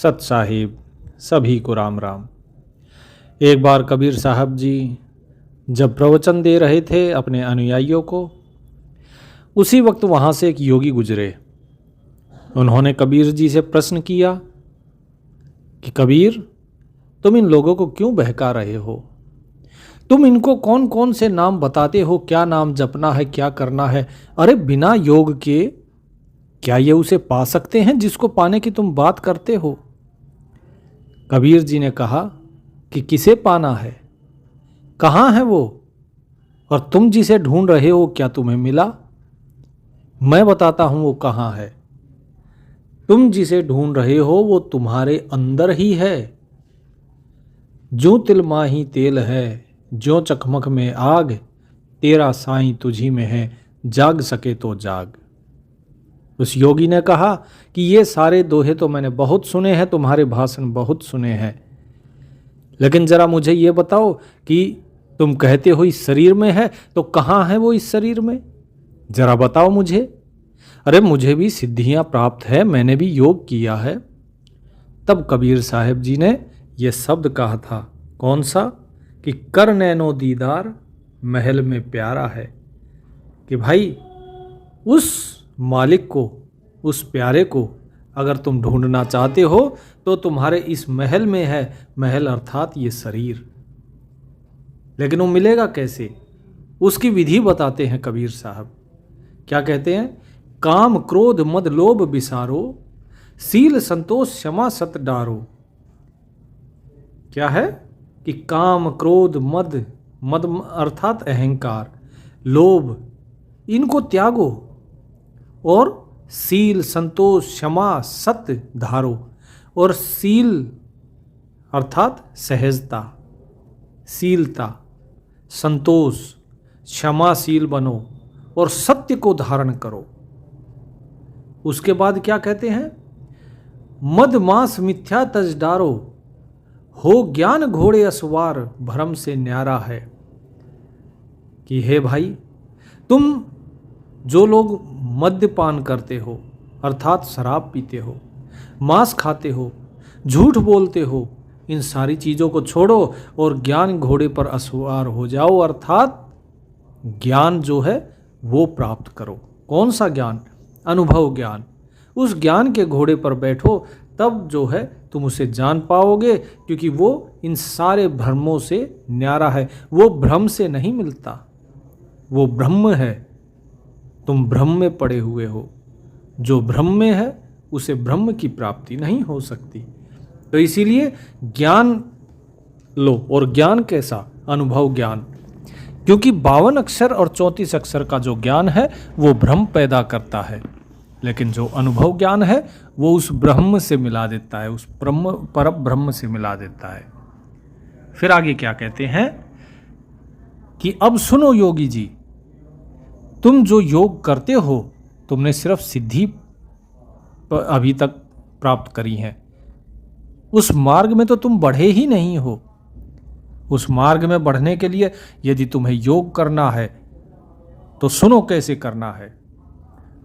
सत साहिब सभी को राम राम। एक बार कबीर साहब जी जब प्रवचन दे रहे थे अपने अनुयायियों को, उसी वक्त वहाँ से एक योगी गुजरे। उन्होंने कबीर जी से प्रश्न किया कि कबीर, तुम इन लोगों को क्यों बहका रहे हो? तुम इनको कौन कौन से नाम बताते हो, क्या नाम जपना है, क्या करना है? अरे बिना योग के क्या ये उसे पा सकते हैं जिसको पाने की तुम बात करते हो? कबीर जी ने कहा कि किसे पाना है, कहाँ है वो, और तुम जिसे ढूंढ रहे हो क्या तुम्हें मिला? मैं बताता हूं वो कहाँ है। तुम जिसे ढूंढ रहे हो वो तुम्हारे अंदर ही है। जो तिल माही तेल है, जो चकमक में आग, तेरा साईं तुझी में है, जाग सके तो जाग। उस योगी ने कहा कि ये सारे दोहे तो मैंने बहुत सुने हैं, तुम्हारे भाषण बहुत सुने हैं, लेकिन जरा मुझे ये बताओ कि तुम कहते हो इस शरीर में है, तो कहाँ है वो इस शरीर में? जरा बताओ मुझे। अरे मुझे भी सिद्धियां प्राप्त है, मैंने भी योग किया है। तब कबीर साहब जी ने ये शब्द कहा था, कौन सा? कि कर नैनो दीदार महल में प्यारा है। कि भाई उस मालिक को, उस प्यारे को अगर तुम ढूंढना चाहते हो तो तुम्हारे इस महल में है। महल अर्थात ये शरीर। लेकिन वो मिलेगा कैसे? उसकी विधि बताते हैं कबीर साहब। क्या कहते हैं? काम क्रोध मद लोभ बिसारो, सील संतोष क्षमा सत डारो। क्या है? कि काम क्रोध मद, मद अर्थात अहंकार, लोभ, इनको त्यागो, और सील संतोष क्षमा सत्य धारो। और सील अर्थात सहजता, सीलता, संतोष, क्षमाशील बनो और सत्य को धारण करो। उसके बाद क्या कहते हैं? मद मास मिथ्या तज डारो, हो ज्ञान घोड़े असवार, भ्रम से न्यारा है। कि हे भाई, तुम जो लोग मद्यपान करते हो अर्थात शराब पीते हो, मांस खाते हो, झूठ बोलते हो, इन सारी चीज़ों को छोड़ो और ज्ञान घोड़े पर असवार हो जाओ, अर्थात ज्ञान जो है वो प्राप्त करो। कौन सा ज्ञान? अनुभव ज्ञान। उस ज्ञान के घोड़े पर बैठो, तब जो है तुम उसे जान पाओगे, क्योंकि वो इन सारे भ्रमों से न्यारा है। वो भ्रम से नहीं मिलता, वो ब्रह्म है। तुम ब्रह्म में पड़े हुए हो। जो ब्रह्म में है उसे ब्रह्म की प्राप्ति नहीं हो सकती। तो इसीलिए ज्ञान लो। और ज्ञान कैसा? अनुभव ज्ञान। क्योंकि 52 अक्षर और 34 अक्षर का जो ज्ञान है वो भ्रम पैदा करता है, लेकिन जो अनुभव ज्ञान है वो उस ब्रह्म से मिला देता है, उस ब्रह्म पर ब्रह्म से मिला देता है। फिर आगे क्या कहते हैं? कि अब सुनो योगी जी, तुम जो योग करते हो, तुमने सिर्फ सिद्धि अभी तक प्राप्त करी है। उस मार्ग में तो तुम बढ़े ही नहीं हो। उस मार्ग में बढ़ने के लिए यदि तुम्हें योग करना है तो सुनो कैसे करना है।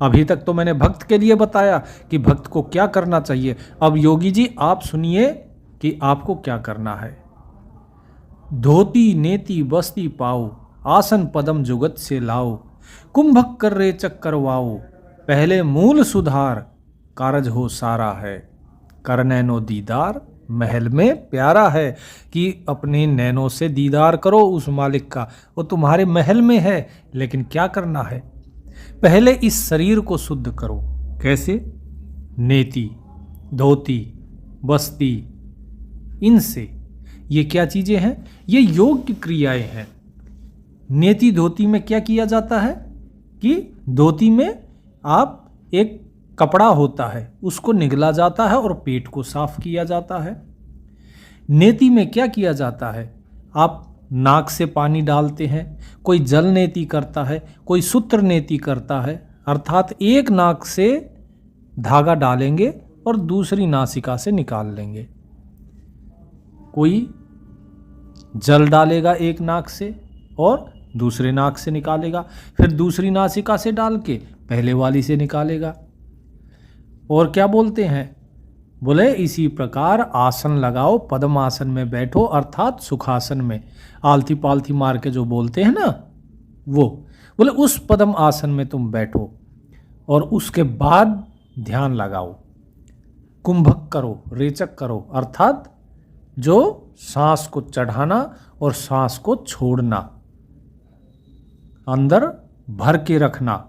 अभी तक तो मैंने भक्त के लिए बताया कि भक्त को क्या करना चाहिए। अब योगी जी आप सुनिए कि आपको क्या करना है। धोती नेति बस्ती पाओ, आसन पदम जुगत से लाओ, कुंभक कर रेचक करवाओ, पहले मूल सुधार, कारज हो सारा है। कर नैनो दीदार महल में प्यारा है। कि अपने नैनों से दीदार करो उस मालिक का, वो तुम्हारे महल में है। लेकिन क्या करना है? पहले इस शरीर को शुद्ध करो। कैसे? नेति, धोती, बस्ती, इनसे। ये क्या चीजें हैं? ये योग की क्रियाएं हैं। नेति धोती में क्या किया जाता है? कि धोती में आप एक कपड़ा होता है उसको निगला जाता है और पेट को साफ किया जाता है। नेति में क्या किया जाता है? आप नाक से पानी डालते हैं, कोई जल नेति करता है, कोई सूत्र नेति करता है, अर्थात एक नाक से धागा डालेंगे और दूसरी नासिका से निकाल लेंगे। कोई जल डालेगा एक नाक से और दूसरे नाक से निकालेगा, फिर दूसरी नासिका से डाल के पहले वाली से निकालेगा। और क्या बोलते हैं? बोले इसी प्रकार आसन लगाओ, पद्मासन में बैठो, अर्थात सुखासन में, आलती पालथी मार के जो बोलते हैं ना वो, बोले उस पद्म आसन में तुम बैठो और उसके बाद ध्यान लगाओ। कुंभक करो, रेचक करो, अर्थात जो सांस को चढ़ाना और सांस को छोड़ना, अंदर भर के रखना,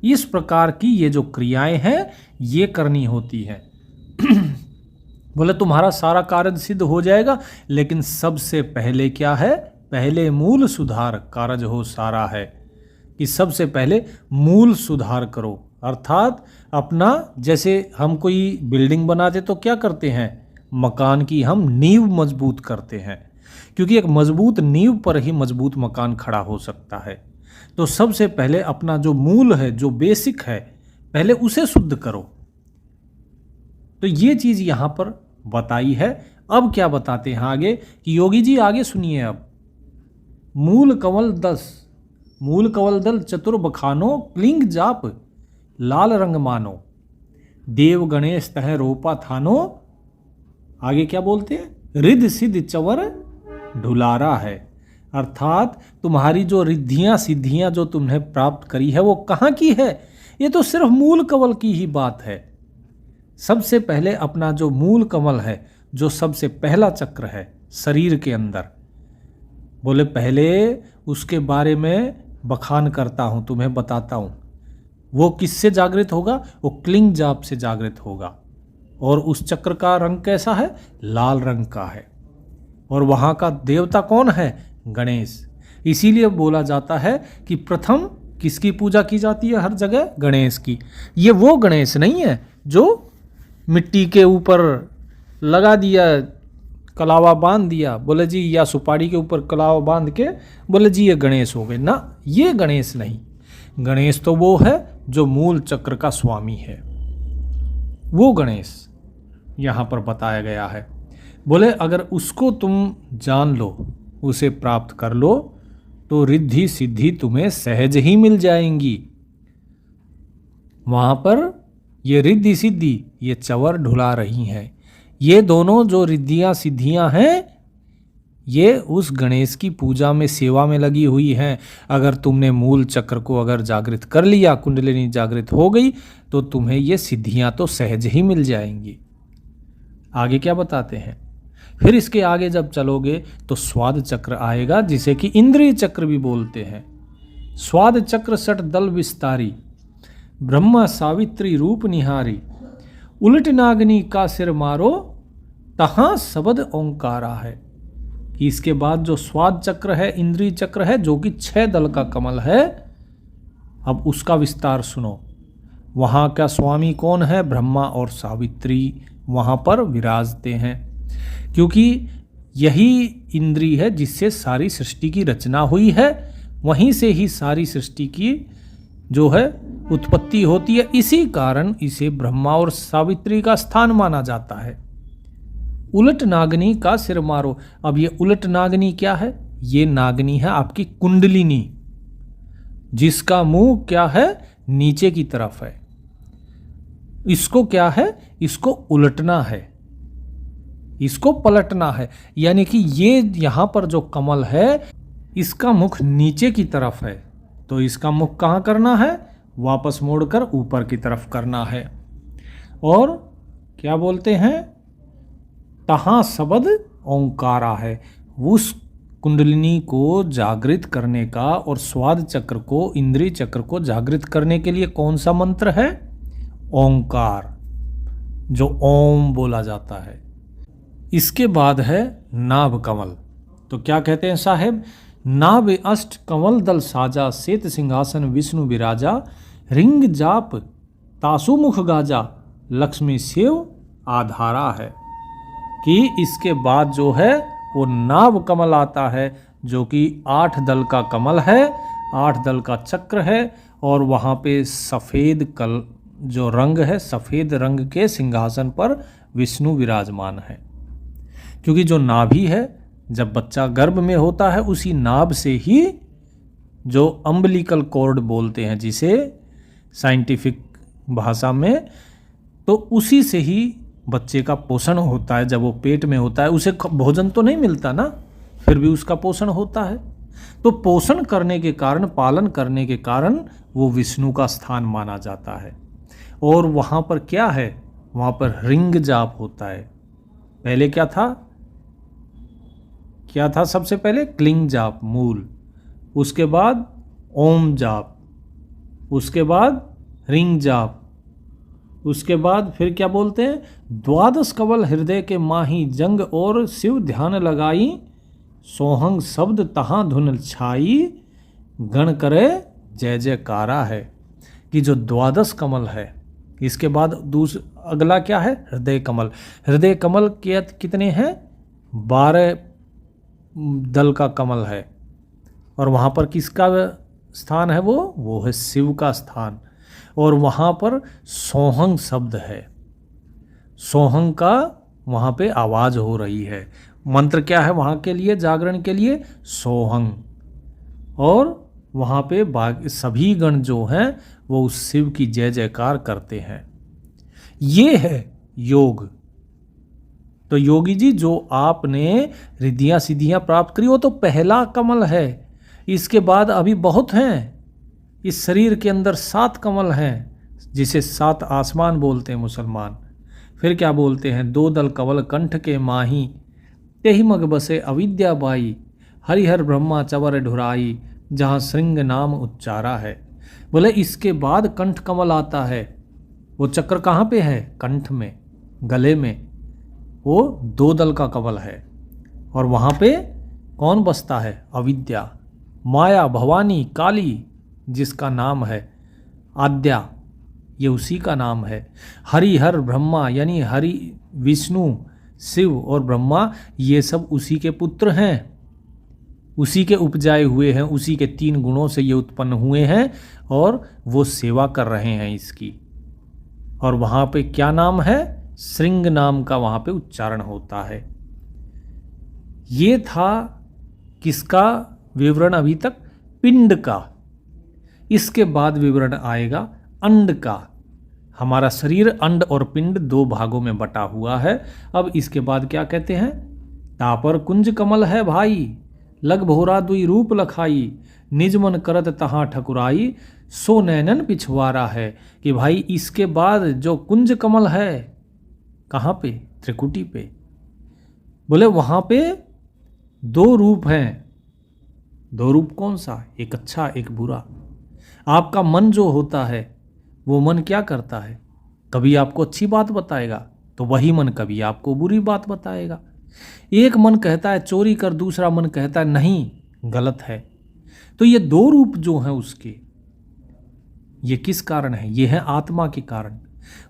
इस प्रकार की ये जो क्रियाएं हैं ये करनी होती हैं। बोले तुम्हारा सारा कार्य सिद्ध हो जाएगा, लेकिन सबसे पहले क्या है, पहले मूल सुधार कारज हो सारा है, कि सबसे पहले मूल सुधार करो। अर्थात अपना, जैसे हम कोई बिल्डिंग बनाते तो क्या करते हैं, मकान की हम नींव मजबूत करते हैं, क्योंकि एक मजबूत नींव पर ही मजबूत मकान खड़ा हो सकता है। तो सबसे पहले अपना जो मूल है, जो बेसिक है, पहले उसे शुद्ध करो। तो ये चीज यहां पर बताई है। अब क्या बताते हैं आगे कि योगी जी आगे सुनिए। अब मूल कंवल 10, मूल कंवल दल चतुर बखानो, क्लिंग जाप लाल रंग मानो, देव गणेश तह रोपा थानो। आगे क्या बोलते हैं, रिद्ध सिद्ध चवर ढुलारा है। अर्थात तुम्हारी जो रिद्धियां सिद्धियां जो तुमने प्राप्त करी है वो कहाँ की है, ये तो सिर्फ मूल कंवल की ही बात है। सबसे पहले अपना जो मूल कमल है, जो सबसे पहला चक्र है शरीर के अंदर, बोले पहले उसके बारे में बखान करता हूं, तुम्हें बताता हूं। वो किससे जागृत होगा, वो क्लिंग जाप से जागृत होगा। और उस चक्र का रंग कैसा है, लाल रंग का है। और वहां का देवता कौन है, गणेश। इसीलिए बोला जाता है कि प्रथम किसकी पूजा की जाती है हर जगह, गणेश की। ये वो गणेश नहीं है जो मिट्टी के ऊपर लगा दिया, कलावा बांध दिया, बोले जी, या सुपारी के ऊपर कलावा बांध के बोले जी ये गणेश हो गए ना, ये गणेश नहीं। गणेश तो वो है जो मूल चक्र का स्वामी है, वो गणेश यहाँ पर बताया गया है। बोले अगर उसको तुम जान लो, उसे प्राप्त कर लो, तो रिद्धि सिद्धि तुम्हें सहज ही मिल जाएंगी। वहां पर ये रिद्धि सिद्धि, ये चवर ढुला रही हैं। ये दोनों जो रिद्धियां सिद्धियां हैं, ये उस गणेश की पूजा में सेवा में लगी हुई हैं। अगर तुमने मूल चक्र को अगर जागृत कर लिया, कुंडलिनी जागृत हो गई, तो तुम्हें ये सिद्धियां तो सहज ही मिल जाएंगी। आगे क्या बताते हैं, फिर इसके आगे जब चलोगे तो स्वाद चक्र आएगा, जिसे कि इंद्रिय चक्र भी बोलते हैं। स्वाद चक्र सठ दल विस्तारी, ब्रह्मा सावित्री रूप निहारी, उलट नागनी का सिर मारो, तहां शब्द ओंकारा है। कि इसके बाद जो स्वाद चक्र है, इंद्रिय चक्र है, जो कि 6 दल का कमल है, अब उसका विस्तार सुनो। वहां का स्वामी कौन है, ब्रह्मा और सावित्री वहां पर विराजते हैं, क्योंकि यही इंद्री है जिससे सारी सृष्टि की रचना हुई है। वहीं से ही सारी सृष्टि की जो है उत्पत्ति होती है। इसी कारण इसे ब्रह्मा और सावित्री का स्थान माना जाता है। उलट नागनी का सिर मारो। अब ये उलट नागनी क्या है, ये नागनी है आपकी कुंडलिनी, जिसका मुंह क्या है, नीचे की तरफ है। इसको क्या है, इसको उलटना है, इसको पलटना है। यानी कि ये यहां पर जो कमल है, इसका मुख नीचे की तरफ है, तो इसका मुख कहां करना है, वापस मोड़कर ऊपर की तरफ करना है। और क्या बोलते हैं, तहां शब्द ओंकारा है। उस कुंडलिनी को जागृत करने का और स्वाद चक्र को, इंद्रिय चक्र को जागृत करने के लिए कौन सा मंत्र है, ओंकार, जो ओम बोला जाता है। इसके बाद है नाभ कमल। तो क्या कहते हैं साहेब, नाभ अष्ट कंवल दल साजा, श्वेत सिंहासन विष्णु विराजा, रिंग जाप तासु मुख गाजा, लक्ष्मी शिव आधारा है। कि इसके बाद जो है वो नाभ कमल आता है, जो कि 8 दल का कमल है, 8 दल का चक्र है। और वहाँ पे सफ़ेद कल जो रंग है, सफ़ेद रंग के सिंहासन पर विष्णु विराजमान है। क्योंकि जो नाभि है, जब बच्चा गर्भ में होता है, उसी नाभ से ही जो अम्बिलिकल कॉर्ड बोलते हैं जिसे साइंटिफिक भाषा में, तो उसी से ही बच्चे का पोषण होता है, जब वो पेट में होता है उसे भोजन तो नहीं मिलता ना, फिर भी उसका पोषण होता है। तो पोषण करने के कारण, पालन करने के कारण वो विष्णु का स्थान माना जाता है। और वहाँ पर क्या है, वहाँ पर रिंग जाप होता है। पहले क्या था, सबसे पहले क्लिंग जाप मूल, उसके बाद ओम जाप, उसके बाद रिंग जाप, उसके बाद फिर क्या बोलते हैं, द्वादश कवल हृदय के माही जंग और शिव ध्यान लगाई, सोहंग शब्द तहाँ धुन छाई, गण करे जय जयकारा है। कि जो द्वादश कमल है, इसके बाद अगला क्या है, हृदय कमल। हृदय कमल के कितने हैं, 12 दल का कमल है। और वहाँ पर किसका स्थान है, वो है शिव का स्थान। और वहाँ पर सोहंग शब्द है, सोहंग का वहाँ पे आवाज़ हो रही है। मंत्र क्या है वहाँ के लिए, जागरण के लिए, सोहंग। और वहाँ पे सभी गण जो हैं वो उस शिव की जय जयकार करते हैं। ये है योग। तो योगी जी, जो आपने रिद्धियाँ सिद्धियाँ प्राप्त करी वो तो पहला कमल है। इसके बाद अभी बहुत हैं। इस शरीर के अंदर 7 कमल हैं, जिसे 7 आसमान बोलते हैं मुसलमान। फिर क्या बोलते हैं, 2 दल कवल कंठ के माही, तेहि मग बसे अविद्या बाई, हरिहर ब्रह्मा चवर ढुराई, जहाँ श्रृंग नाम उच्चारा है। बोले इसके बाद कंठ कमल आता है। वो चक्र कहाँ पे है, कंठ में, गले में। वो 2 दल का कमल है। और वहाँ पे कौन बसता है, अविद्या, माया, भवानी, काली, जिसका नाम है आद्या, ये उसी का नाम है। हरिहर ब्रह्मा, यानी हरि विष्णु, शिव और ब्रह्मा, ये सब उसी के पुत्र हैं, उसी के उपजाए हुए हैं, उसी के 3 गुणों से ये उत्पन्न हुए हैं। और वो सेवा कर रहे हैं इसकी। और वहाँ पे क्या नाम है, श्रृंग नाम का वहाँ पे उच्चारण होता है। ये था किसका विवरण अभी तक, पिंड का। इसके बाद विवरण आएगा अंड का। हमारा शरीर अंड और पिंड 2 भागों में बटा हुआ है। अब इसके बाद क्या कहते हैं, तापर कुंज कमल है भाई, लग भोरा दुई रूप लखाई, निज मन करत तहाँ ठकुराई, सो नैनन पिछवारा है। कि भाई इसके बाद जो कुंज कमल है, कहाँ पे, त्रिकुटी पे। बोले वहाँ पे 2 रूप हैं। 2 रूप कौन सा, एक अच्छा एक बुरा। आपका मन जो होता है, वो मन क्या करता है, कभी आपको अच्छी बात बताएगा तो वही मन कभी आपको बुरी बात बताएगा। एक मन कहता है चोरी कर, दूसरा मन कहता है नहीं गलत है। तो ये 2 रूप जो हैं उसके, ये किस कारण है, ये है आत्मा के कारण।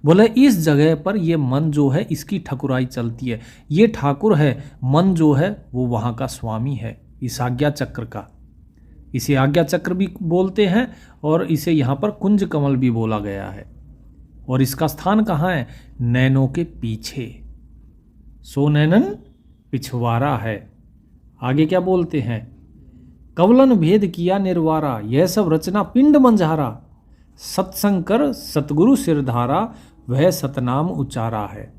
बोले इस जगह पर ये मन जो है इसकी ठकुराई चलती है। ये ठाकुर है, मन जो है वो वहाँ का स्वामी है, इस आज्ञा चक्र का। इसे आज्ञा चक्र भी बोलते हैं और इसे यहाँ पर कुंज कमल भी बोला गया है। और इसका स्थान कहाँ है, नैनों के पीछे, सो नैनन पिछवारा है। आगे क्या बोलते हैं, कवलन भेद किया निर्वारा, यह सब रचना पिंड मंझारा, सत्संग कर सतगुरु सिरधारा, वह सतनाम उचारा है।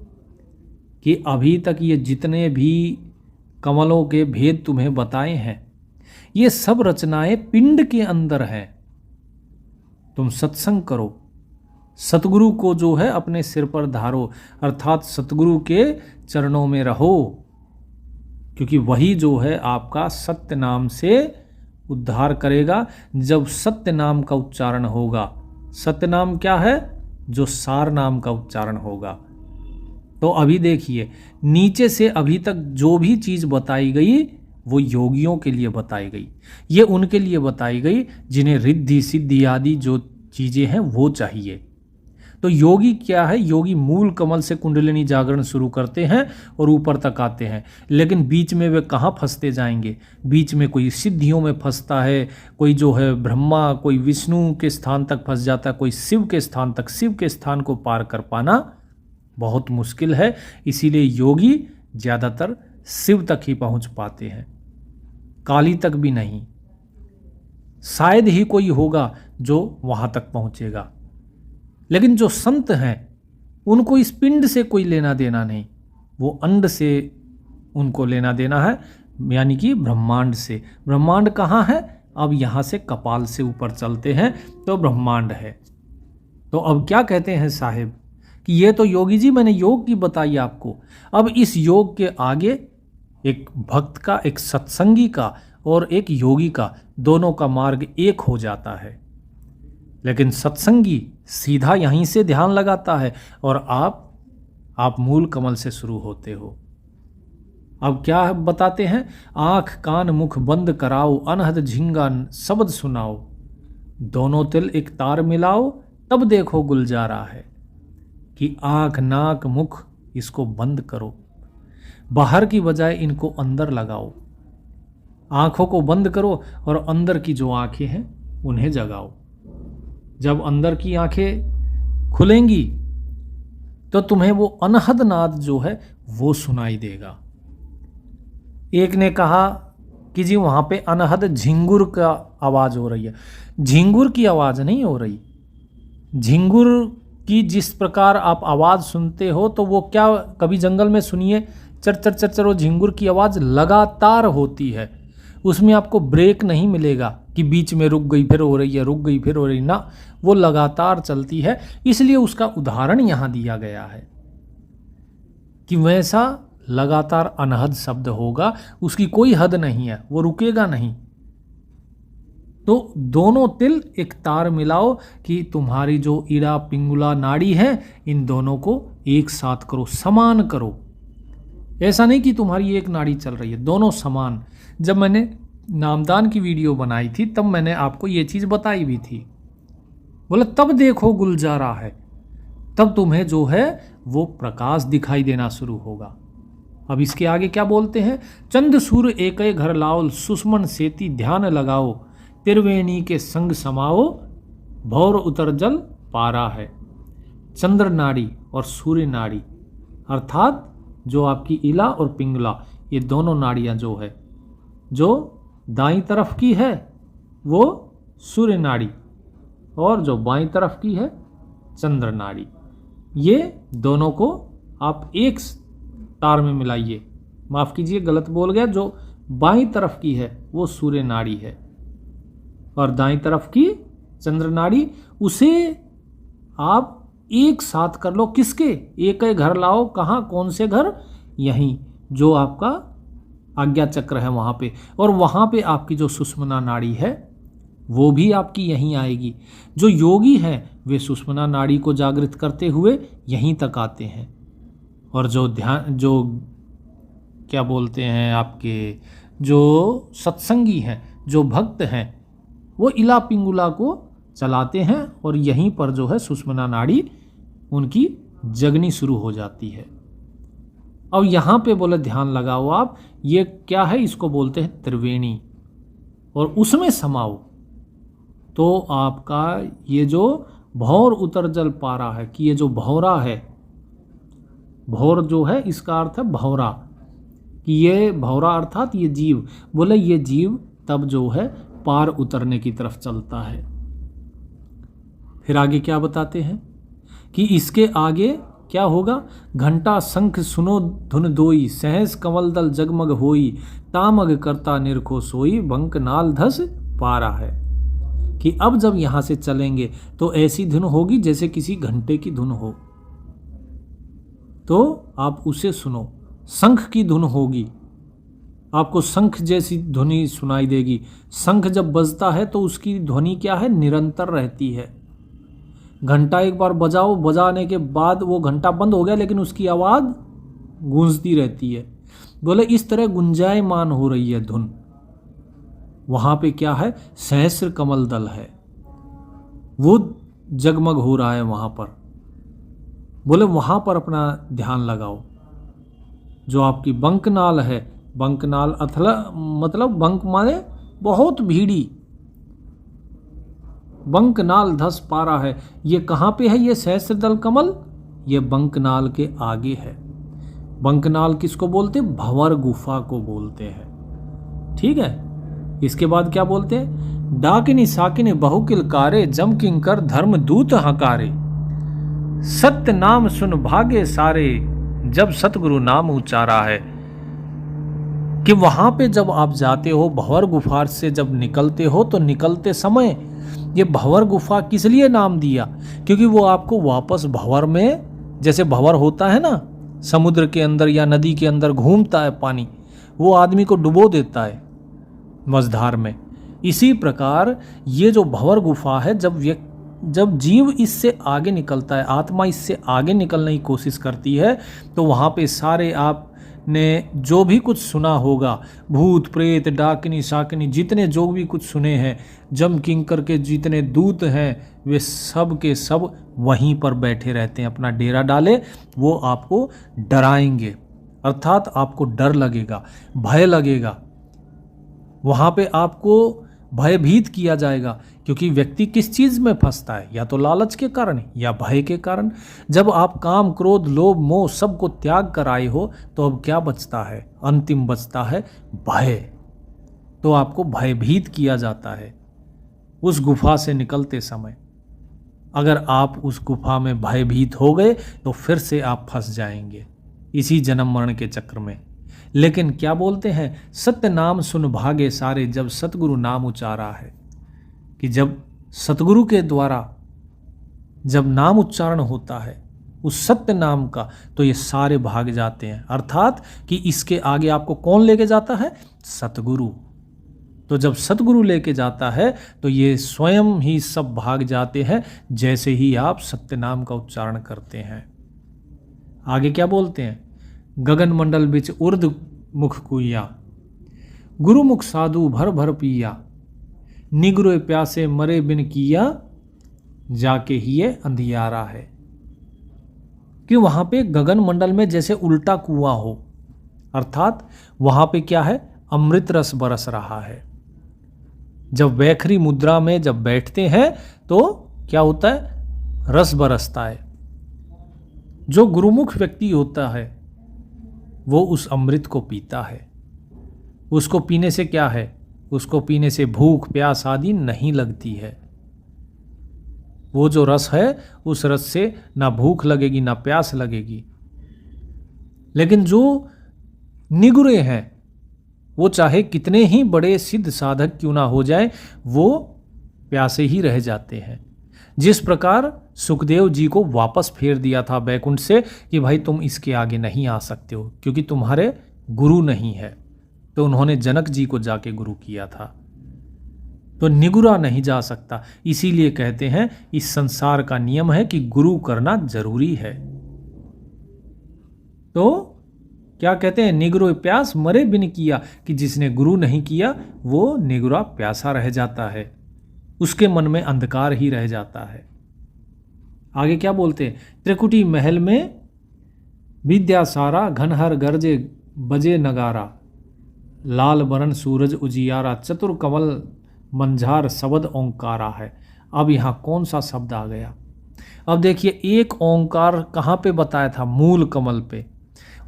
कि अभी तक ये जितने भी कमलों के भेद तुम्हें बताए हैं, ये सब रचनाएं पिंड के अंदर हैं। तुम सत्संग करो, सतगुरु को जो है अपने सिर पर धारो, अर्थात सतगुरु के चरणों में रहो, क्योंकि वही जो है आपका सत्य नाम से उद्धार करेगा। जब सत्य नाम का उच्चारण होगा, सत्य नाम क्या है, जो सार नाम का उच्चारण होगा। तो अभी देखिए, नीचे से अभी तक जो भी चीज़ बताई गई वो योगियों के लिए बताई गई। ये उनके लिए बताई गई जिन्हें रिद्धि सिद्धि आदि जो चीज़ें हैं वो चाहिए। तो योगी क्या है, योगी मूल कमल से कुंडलिनी जागरण शुरू करते हैं और ऊपर तक आते हैं। लेकिन बीच में वे कहाँ फंसते जाएंगे, बीच में कोई सिद्धियों में फंसता है, कोई जो है ब्रह्मा, कोई विष्णु के स्थान तक फंस जाता है, कोई शिव के स्थान तक। शिव के स्थान को पार कर पाना बहुत मुश्किल है, इसीलिए योगी ज़्यादातर शिव तक ही पहुंच पाते हैं, काली तक भी नहीं। शायद ही कोई होगा जो वहां तक पहुंचेगा। लेकिन जो संत हैं उनको इस पिंड से कोई लेना देना नहीं, वो अंड से उनको लेना देना है, यानी कि ब्रह्मांड से। ब्रह्मांड कहाँ है? अब यहाँ से कपाल से ऊपर चलते हैं तो ब्रह्मांड है। तो अब क्या कहते हैं साहिब कि ये तो योगी जी मैंने योग की बताई आपको, अब इस योग के आगे एक भक्त का, एक सत्संगी का और एक योगी का, दोनों का मार्ग एक हो जाता है। लेकिन सत्संगी सीधा यहीं से ध्यान लगाता है और आप मूल कमल से शुरू होते हो। अब क्या बताते हैं? आंख कान मुख बंद कराओ, अनहद झिंगा शब्द सुनाओ, दोनों तिल एक तार मिलाओ, तब देखो गुलजारा है। कि आंख नाक मुख इसको बंद करो, बाहर की बजाय इनको अंदर लगाओ। आंखों को बंद करो और अंदर की जो आंखें हैं उन्हें जगाओ। जब अंदर की आंखें खुलेंगी तो तुम्हें वो अनहद नाद जो है वो सुनाई देगा। एक ने कहा कि जी वहाँ पे अनहद झिंगुर का आवाज़ हो रही है। झिंगुर की आवाज़ नहीं हो रही। झिंगुर की जिस प्रकार आप आवाज़ सुनते हो तो वो क्या, कभी जंगल में सुनिए, चर चर चर चर, वो झिंगुर की आवाज़ लगातार होती है, उसमें आपको ब्रेक नहीं मिलेगा कि बीच में रुक गई फिर हो रही है, रुक गई फिर हो रही ना, वो लगातार चलती है। इसलिए उसका उदाहरण यहाँ दिया गया है कि वैसा लगातार अनहद शब्द होगा, उसकी कोई हद नहीं है, वो रुकेगा नहीं। तो दोनों तिल एक तार मिलाओ कि तुम्हारी जो ईड़ा पिंगुला नाड़ी है इन दोनों को एक साथ करो, समान करो। ऐसा नहीं कि तुम्हारी एक नाड़ी चल रही है, दोनों समान। जब मैंने नामदान की वीडियो बनाई थी तब मैंने आपको ये चीज़ बताई भी थी। बोला तब देखो गुलजारा है, तब तुम्हें जो है वो प्रकाश दिखाई देना शुरू होगा। अब इसके आगे क्या बोलते हैं? चंद सूर एक घर लाओ, सुषमन सेती ध्यान लगाओ, त्रिवेणी के संग समाओ, भौर उतर जल पारा है। चंद्र नाड़ी और सूर्य नाड़ी अर्थात जो आपकी इला और पिंगला, ये दोनों नाड़ियाँ जो है, जो दाईं तरफ की है वो सूर्य नाड़ी और जो बाईं तरफ की है चंद्र नाड़ी, ये दोनों को आप एक तार में मिलाइए। माफ़ कीजिए गलत बोल गया, जो बाईं तरफ की है वो सूर्य नाड़ी है और दाईं तरफ की चंद्र नाड़ी, उसे आप एक साथ कर लो। किसके? एक ही घर लाओ। कहाँ? कौन से घर? यहीं जो आपका आज्ञा चक्र है वहाँ पे, और वहाँ पे आपकी जो सुषुम्ना नाड़ी है वो भी आपकी यहीं आएगी। जो योगी हैं वे सुषुम्ना नाड़ी को जागृत करते हुए यहीं तक आते हैं, और जो ध्यान, जो क्या बोलते हैं आपके, जो सत्संगी हैं, जो भक्त हैं, वो इला पिंगुला को चलाते हैं और यहीं पर जो है सुषुम्ना नाड़ी उनकी जगनी शुरू हो जाती है। अब यहाँ पे बोले ध्यान लगाओ आप, ये क्या है? इसको बोलते हैं त्रिवेणी, और उसमें समाओ तो आपका ये जो भौर उतर जल पारा है, कि ये जो भौरा है, भौर जो है इसका अर्थ है भौरा, कि ये भौरा अर्थात ये जीव, बोले ये जीव तब जो है पार उतरने की तरफ चलता है। फिर आगे क्या बताते हैं कि इसके आगे क्या होगा? घंटा शंख सुनो धुन दोई, सहस कमल दल जगमग होई, तामग करता निरखो सोई, बंक नाल धस पारा है। कि अब जब यहाँ से चलेंगे तो ऐसी धुन होगी जैसे किसी घंटे की धुन हो, तो आप उसे सुनो। शंख की धुन होगी, आपको शंख जैसी ध्वनि सुनाई देगी। शंख जब बजता है तो उसकी ध्वनि क्या है? निरंतर रहती है। घंटा एक बार बजाओ, बजाने के बाद वो घंटा बंद हो गया लेकिन उसकी आवाज़ गूंजती रहती है। बोले इस तरह गुंजायमान हो रही है धुन। वहाँ पे क्या है? सहस्र कमल दल है, वो जगमग हो रहा है वहाँ पर। बोले वहाँ पर अपना ध्यान लगाओ। जो आपकी बंकनाल है, बंकनाल अथला मतलब बंक माने बहुत भीड़ी, बंकनाल धस पारा है। ये कहाँ पे है? ये सहस्र दल कमल, ये बंकनाल के आगे है। बंकनाल किसको बोलते? भंवर गुफा को बोलते हैं। ठीक है, इसके बाद क्या बोलते हैं? डाकिनी साकिनी बहुकिल कारे, जम किंकर धर्म दूत हकारे। सत्य नाम सुन भागे सारे, जब सतगुरु नाम उच्चारा है। कि वहां पे जब आप जाते हो भंवर गुफा से जब निकलते हो तो निकलते समय ये भंवर गुफा किस लिए नाम दिया? क्योंकि वो आपको वापस भंवर में, जैसे भंवर होता है ना समुद्र के अंदर या नदी के अंदर घूमता है पानी, वो आदमी को डुबो देता है मझधार में। इसी प्रकार ये जो भंवर गुफा है, जब जीव इससे आगे निकलता है, आत्मा इससे आगे निकलने की कोशिश करती है, तो वहाँ पे सारे आपने जो भी कुछ सुना होगा, भूत प्रेत डाकिनी शाकिनी जितने जो भी कुछ सुने हैं, जम किंकर के जितने दूत हैं, वे सब के सब वहीं पर बैठे रहते हैं, अपना डेरा डाले। वो आपको डराएंगे, अर्थात आपको डर लगेगा, भय लगेगा। वहाँ पे आपको भयभीत किया जाएगा, क्योंकि व्यक्ति किस चीज में फंसता है? या तो लालच के कारण या भय के कारण। जब आप काम क्रोध लोभ मोह सबको त्याग कर आए हो, तो अब क्या बचता है? अंतिम बचता है भय। तो आपको भयभीत किया जाता है उस गुफा से निकलते समय। अगर आप उस गुफा में भयभीत हो गए तो फिर से आप फंस जाएंगे इसी जन्म मरण के चक्र में। लेकिन क्या बोलते हैं? सत्य नाम सुन भागे सारे, जब सतगुरु नाम उच्चारा है। कि जब सतगुरु के द्वारा जब नाम उच्चारण होता है उस सत्य नाम का, तो ये सारे भाग जाते हैं। अर्थात कि इसके आगे आपको कौन लेके जाता है? सतगुरु। तो जब सतगुरु लेके जाता है तो ये स्वयं ही सब भाग जाते हैं, जैसे ही आप सत्य नाम का उच्चारण करते हैं। आगे क्या बोलते हैं? गगन मंडल बिच उर्द मुख कुइया, गुरु मुख साधु भर भर पिया, निगरो प्यासे मरे बिन किया, जाके ही ये अंधियारा है। कि वहां पे गगन मंडल में जैसे उल्टा कुआं हो, अर्थात वहां पे क्या है? अमृत रस बरस रहा है। जब वैखरी मुद्रा में जब बैठते हैं तो क्या होता है? रस बरसता है। जो गुरुमुख व्यक्ति होता है वो उस अमृत को पीता है। उसको पीने से क्या है? उसको पीने से भूख प्यास आदि नहीं लगती है। वो जो रस है उस रस से ना भूख लगेगी ना प्यास लगेगी। लेकिन जो निगुरे हैं वो चाहे कितने ही बड़े सिद्ध साधक क्यों ना हो जाए, वो प्यासे ही रह जाते हैं। जिस प्रकार सुखदेव जी को वापस फेर दिया था बैकुंठ से कि भाई तुम इसके आगे नहीं आ सकते हो क्योंकि तुम्हारे गुरु नहीं है, तो उन्होंने जनक जी को जाके गुरु किया था। तो निगुरा नहीं जा सकता। इसीलिए कहते हैं इस संसार का नियम है कि गुरु करना जरूरी है। तो क्या कहते हैं? निगुरो प्यास मरे बिन किया, कि जिसने गुरु नहीं किया वो निगुरा प्यासा रह जाता है, उसके मन में अंधकार ही रह जाता है। आगे क्या बोलते हैं? त्रिकुटी महल में विद्या सारा, घनहर गरजे बजे नगारा, लाल बरन सूरज उजियारा, चतुर कमल मंझार शब्द ओंकारा है। अब यहाँ कौन सा शब्द आ गया? अब देखिए, एक ओंकार कहाँ पे बताया था? मूल कमल पे।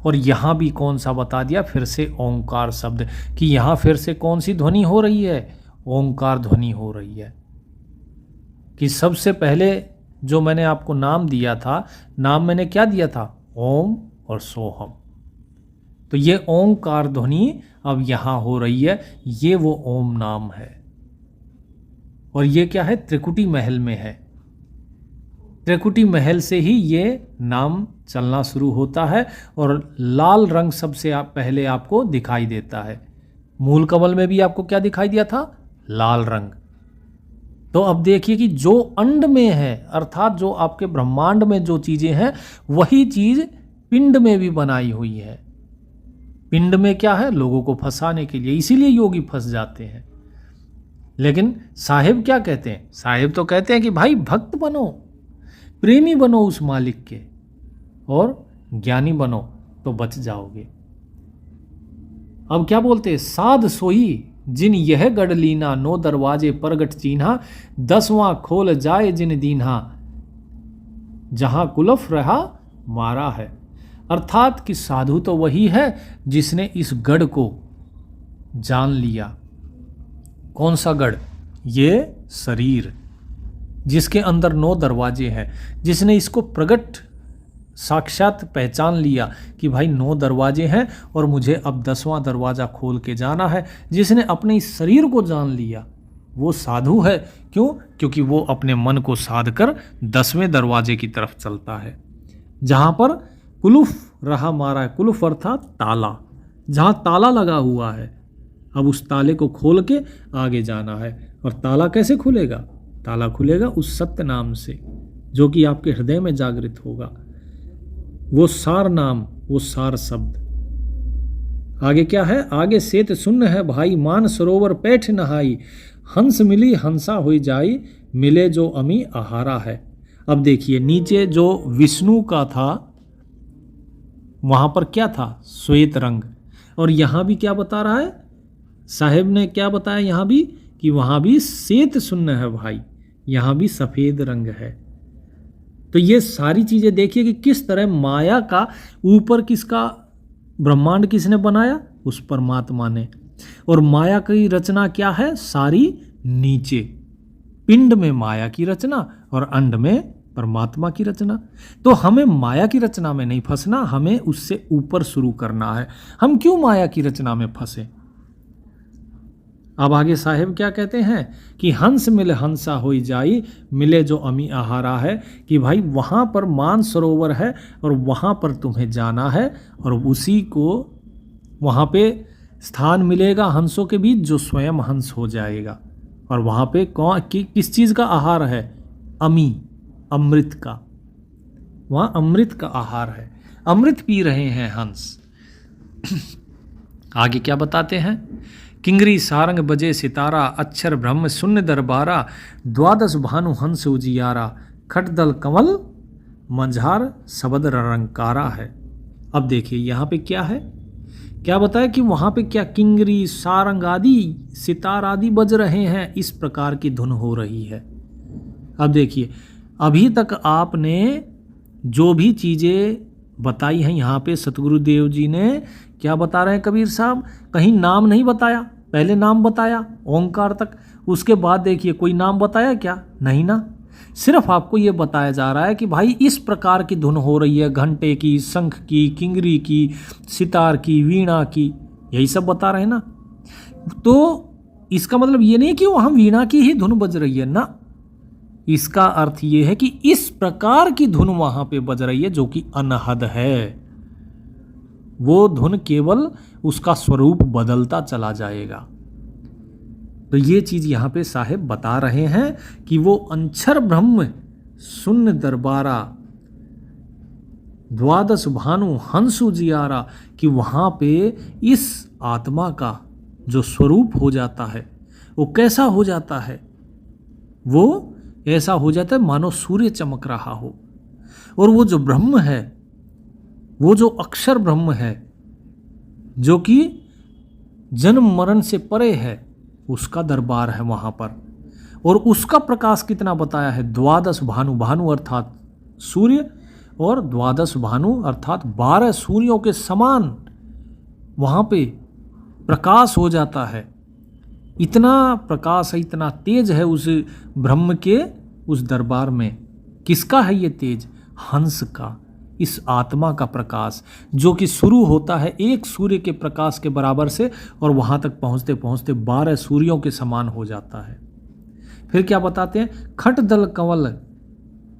और यहाँ भी कौन सा बता दिया? फिर से ओंकार शब्द। कि यहाँ फिर से कौन सी ध्वनि हो रही है? ओंकार ध्वनि हो रही है। कि सबसे पहले जो मैंने आपको नाम दिया था, नाम मैंने क्या दिया था? ओम और सोहम। तो ये ओंकार ध्वनि अब यहाँ हो रही है, ये वो ओम नाम है। और ये क्या है? त्रिकुटी महल में है। त्रिकुटी महल से ही ये नाम चलना शुरू होता है और लाल रंग सबसे पहले आपको दिखाई देता है। मूल कमल में भी आपको क्या दिखाई दिया था? लाल रंग। तो अब देखिए कि जो अंड में है, अर्थात जो आपके ब्रह्मांड में जो चीजें हैं, वही चीज पिंड में भी बनाई हुई है। पिंड में क्या है? लोगों को फंसाने के लिए, इसीलिए योगी फंस जाते हैं। लेकिन साहिब क्या कहते हैं? साहिब तो कहते हैं कि भाई भक्त बनो, प्रेमी बनो उस मालिक के, और ज्ञानी बनो तो बच जाओगे। अब क्या बोलते हैं? साध सोई जिन यह गढ़ लीना, नो दरवाजे परगट चीन्हा, 10वां खोल जाए जिन दीन्हा, जहां कुलफ रहा मारा है। अर्थात कि साधु तो वही है जिसने इस गढ़ को जान लिया। कौन सा गढ़? ये शरीर। जिसके अंदर 9 दरवाजे हैं, जिसने इसको प्रगट साक्षात पहचान लिया कि भाई 9 दरवाजे हैं और मुझे अब 10वां दरवाज़ा खोल के जाना है, जिसने अपने इस शरीर को जान लिया, वो साधु है। क्यों? क्योंकि वो अपने मन को साध कर 10वें दरवाजे की तरफ चलता है, जहाँ पर कुलुफ रहा मारा है। कुलुफ अर्थात ताला, जहाँ ताला लगा हुआ है, अब उस ताले को खोल के आगे जाना है। और ताला कैसे खुलेगा? ताला खुलेगा उस सत्य नाम से, जो कि आपके हृदय में जागृत होगा। वो सार नाम, वो सार शब्द। आगे क्या है? आगे सेत सुन्न है भाई, मान सरोवर पैठ नहाई, हंस मिली हंसा हुई जाई, मिले जो अमी आहारा है। अब देखिए, नीचे जो विष्णु का था वहां पर क्या था? श्वेत रंग। और यहां भी क्या बता रहा है साहेब ने? क्या बताया यहां भी? कि वहां भी सेत सुन्न है भाई, यहां भी सफेद रंग है। तो ये सारी चीजें देखिए कि किस तरह माया का ऊपर किसका ब्रह्मांड किसने बनाया? उस परमात्मा ने। और माया की रचना क्या है? सारी नीचे, पिंड में माया की रचना और अंड में परमात्मा की रचना। तो हमें माया की रचना में नहीं फंसना, हमें उससे ऊपर शुरू करना है। हम क्यों माया की रचना में फंसे? अब आगे साहेब क्या कहते हैं कि हंस मिले हंसा होई जाई, मिले जो अमी आहारा है। कि भाई वहाँ पर मान सरोवर है और वहाँ पर तुम्हें जाना है, और उसी को वहाँ पे स्थान मिलेगा हंसों के बीच, जो स्वयं हंस हो जाएगा। और वहाँ पे किस चीज़ का आहार है? अमी, अमृत का। वहाँ अमृत का आहार है, अमृत पी रहे हैं हंस। आगे क्या बताते हैं? किंगरी सारंग बजे सितारा, अक्षर ब्रह्म शून्य दरबारा, द्वादश भानु हंस उजियारा, खटदल कमल मंझार सबद रंकारा है। अब देखिए यहाँ पे क्या है, क्या बताया कि वहाँ पे क्या किंगरी सारंग आदि सितार आदि बज रहे हैं, इस प्रकार की धुन हो रही है। अब देखिए, अभी तक आपने जो भी चीज़ें बताई हैं यहाँ पे सतगुरुदेव जी ने क्या बता रहे हैं कबीर साहब? कहीं नाम नहीं बताया, पहले नाम बताया ओंकार तक, उसके बाद देखिए कोई नाम बताया क्या? नहीं ना। सिर्फ आपको ये बताया जा रहा है कि भाई इस प्रकार की धुन हो रही है, घंटे की, शंख की, किंगरी की, सितार की, वीणा की, यही सब बता रहे हैं ना। तो इसका मतलब ये नहीं कि वहाँ वीणा की ही धुन बज रही है ना, इसका अर्थ ये है कि इस प्रकार की धुन वहाँ पे बज रही है जो कि अनहद है। वो धुन केवल उसका स्वरूप बदलता चला जाएगा। तो ये चीज यहाँ पे साहेब बता रहे हैं कि वो अक्षर ब्रह्म शून्य दरबारा, द्वादश भानु हंसु जियारा, कि वहाँ पे इस आत्मा का जो स्वरूप हो जाता है वो कैसा हो जाता है? वो ऐसा हो जाता है मानो सूर्य चमक रहा हो। और वो जो ब्रह्म है, वो जो अक्षर ब्रह्म है, जो कि जन्म मरण से परे है, उसका दरबार है वहाँ पर। और उसका प्रकाश कितना बताया है? द्वादश भानु, भानु अर्थात सूर्य, और द्वादश भानु अर्थात 12 सूर्यों के समान वहाँ पे प्रकाश हो जाता है। इतना प्रकाश है, इतना तेज है उस ब्रह्म के उस दरबार में। किसका है ये तेज? हंस का, इस आत्मा का प्रकाश, जो कि शुरू होता है एक सूर्य के प्रकाश के बराबर से और वहाँ तक पहुँचते पहुँचते 12 सूर्यों के समान हो जाता है। फिर क्या बताते हैं? खट दल कंवल,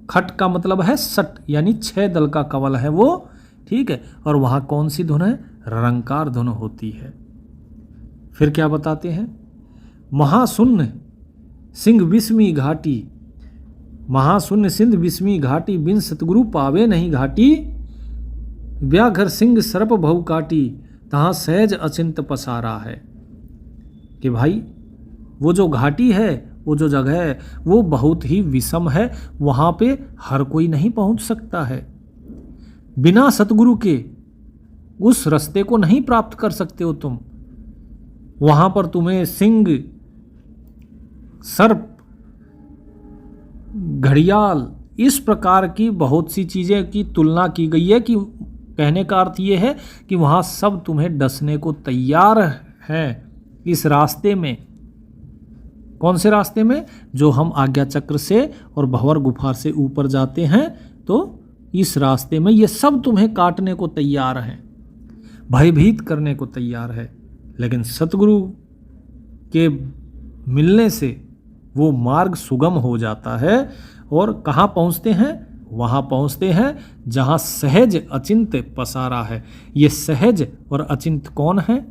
खट का मतलब है सट, यानी 6 दल का कंवल है वो, ठीक है। और वहाँ कौन सी धुन है? रंकार धुन होती है। फिर क्या बताते हैं? महाशून्य सिंह विस्मी घाटी, महाशून्य सिंध विस्मी घाटी, बिन सतगुरु पावे नहीं घाटी, व्याघ्र सिंह सर्प बहु काटी, तहाँ सहज अचिंत पसारा है। कि भाई वो जो घाटी है, वो जो जगह है, वो बहुत ही विषम है, वहाँ पे हर कोई नहीं पहुँच सकता है। बिना सतगुरु के उस रास्ते को नहीं प्राप्त कर सकते हो तुम। वहाँ पर तुम्हें सिंह, सर्प, घड़ियाल, इस प्रकार की बहुत सी चीज़ें की तुलना की गई है। कि कहने का अर्थ ये है कि वहाँ सब तुम्हें डसने को तैयार हैं। इस रास्ते में कौन से रास्ते में? जो हम आज्ञा चक्र से और भंवर गुफा से ऊपर जाते हैं, तो इस रास्ते में ये सब तुम्हें काटने को तैयार हैं, भयभीत करने को तैयार है। लेकिन सतगुरु के मिलने से वो मार्ग सुगम हो जाता है। और कहाँ पहुँचते हैं? वहाँ पहुँचते हैं जहाँ सहज अचिंत्य पसारा है। ये सहज और अचिंत्य कौन है?